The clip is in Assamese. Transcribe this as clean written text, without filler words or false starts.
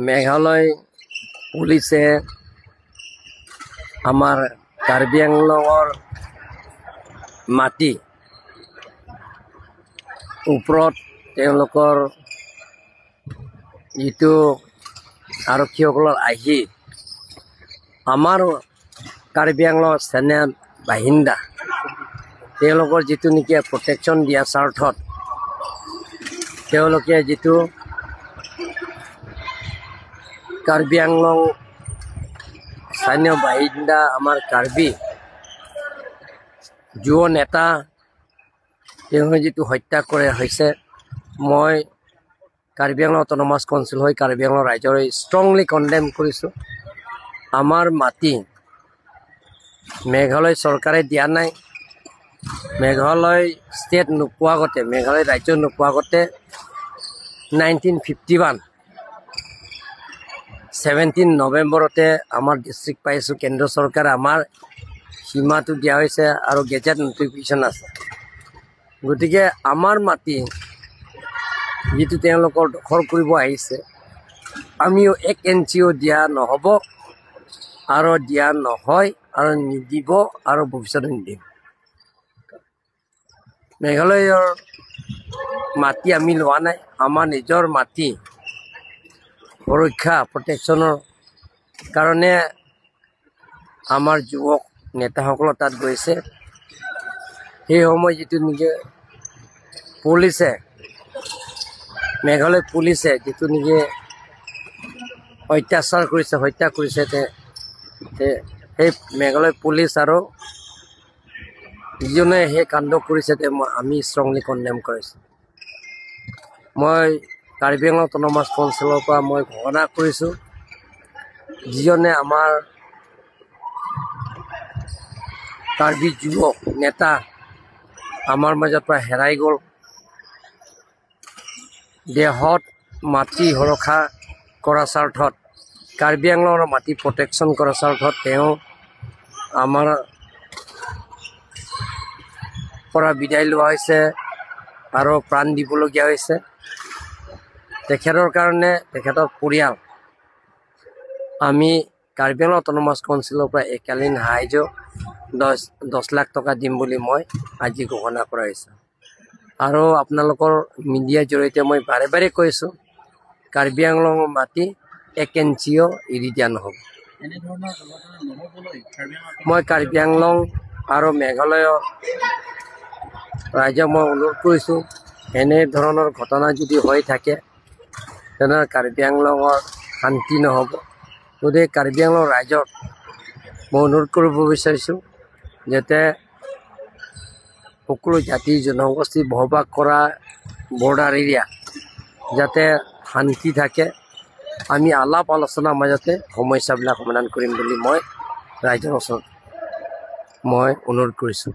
মেঘালয় পুলিচে আমাৰ কাৰ্বি আংলঙৰ মাটি ওপৰত তেওঁলোকৰ যিটো আৰক্ষীসকলৰ আহি আমাৰ কাৰ্বি আংলঙৰ সেনা বাহিন্দা তেওঁলোকৰ যিটো নেকি প্ৰটেকশ্যন দিয়া স্বাৰ্থত তেওঁলোকে যিটো কাৰ্বি আংলং স্থানীয় বাহিন্দা আমাৰ কাৰ্বি যুৱ নেতা তেওঁলোকে যিটো হত্যা কৰা হৈছে মই কাৰ্বি আংলং অট'নমাছ কাউন্সিল হৈ কাৰ্বি আংলং ৰাইজৰ ষ্ট্ৰংলি কণ্ডেম কৰিছোঁ। আমাৰ মাটি মেঘালয় চৰকাৰে দিয়া নাই। মেঘালয় ষ্টেট নোপোৱা আগতে মেঘালয় ৰাজ্য নোপোৱা আগতে 1951 17 নৱেম্বৰতে আমাৰ ডিষ্ট্ৰিক্ট পাইছোঁ। কেন্দ্ৰ চৰকাৰে আমাৰ সীমাটো দিয়া হৈছে আৰু গেজেট নটিফিকেশ্যন আছে। গতিকে আমাৰ মাটি যিটো তেওঁলোকৰ দখল কৰিব আহিছে আমিও 1 ইঞ্চিও দিয়া নহ'ব আৰু দিয়া নহয় আৰু নিদিব আৰু ভৱিষ্যতে নিদিম। মেঘালয়ৰ মাটি আমি লোৱা নাই। আমাৰ নিজৰ মাটি সুৰক্ষা প্ৰটেকশ্যনৰ কাৰণে আমাৰ যুৱক নেতাসকল তাত গৈছে। সেই সময় যিটো নেকি পুলিচে মেঘালয় পুলিচে যিটো নেকি অত্যাচাৰ কৰিছে হত্যা কৰিছে সেই মেঘালয় পুলিচ আৰু যিজনে সেই কাণ্ড কৰিছে আমি ষ্ট্ৰংলি কণ্ডেম কৰিছোঁ। মই কাৰ্বি আংলং অট'নমাছ কাউন্সিলৰ পৰা মই ঘোষণা কৰিছোঁ যিজনে আমাৰ কাৰ্বি যুৱক নেতা আমাৰ মাজৰ পৰা হেৰাই গ'ল। দেহত মাটি সুৰক্ষা কৰাৰ স্বাৰ্থত কাৰ্বি আংলঙৰ মাটি প্ৰটেকশ্যন কৰাৰ স্বাৰ্থত তেওঁ আমাৰ পৰা বিদায় লোৱা হৈছে আৰু প্ৰাণ দিবলগীয়া হৈছে। তেখেতৰ কাৰণে তেখেতৰ পৰিয়াল আমি কাৰ্বি আংলং অট'নমাছ কাউন্সিলৰ পৰা এককালীন সাহায্য 10 লাখ টকা দিম বুলি মই আজি ঘোষণা কৰা হৈছে। আৰু আপোনালোকৰ মিডিয়াৰ জৰিয়তে মই বাৰে বাৰে কৈছোঁ কাৰ্বি আংলঙৰ মাটি 1 ইঞ্চিও এৰি দিয়া নহ'ব। মই কাৰ্বি আংলং আৰু মেঘালয়ৰ ৰাইজক মই অনুৰোধ কৰিছোঁ এনেধৰণৰ ঘটনা যদি হৈ থাকে তেনেহ'লে কাৰ্বি আংলঙৰ শান্তি নহ'ব। গতিকে কাৰ্বি আংলং ৰাইজক মই অনুৰোধ কৰিব বিচাৰিছোঁ যাতে সকলো জাতি জনগোষ্ঠী বসবাস কৰা বৰ্ডাৰ এৰিয়া যাতে শান্তি থাকে। আমি আলাপ আলোচনাৰ মাজতে সমস্যাবিলাক সমাধান কৰিম বুলি মই ৰাইজৰ ওচৰত মই অনুৰোধ কৰিছোঁ।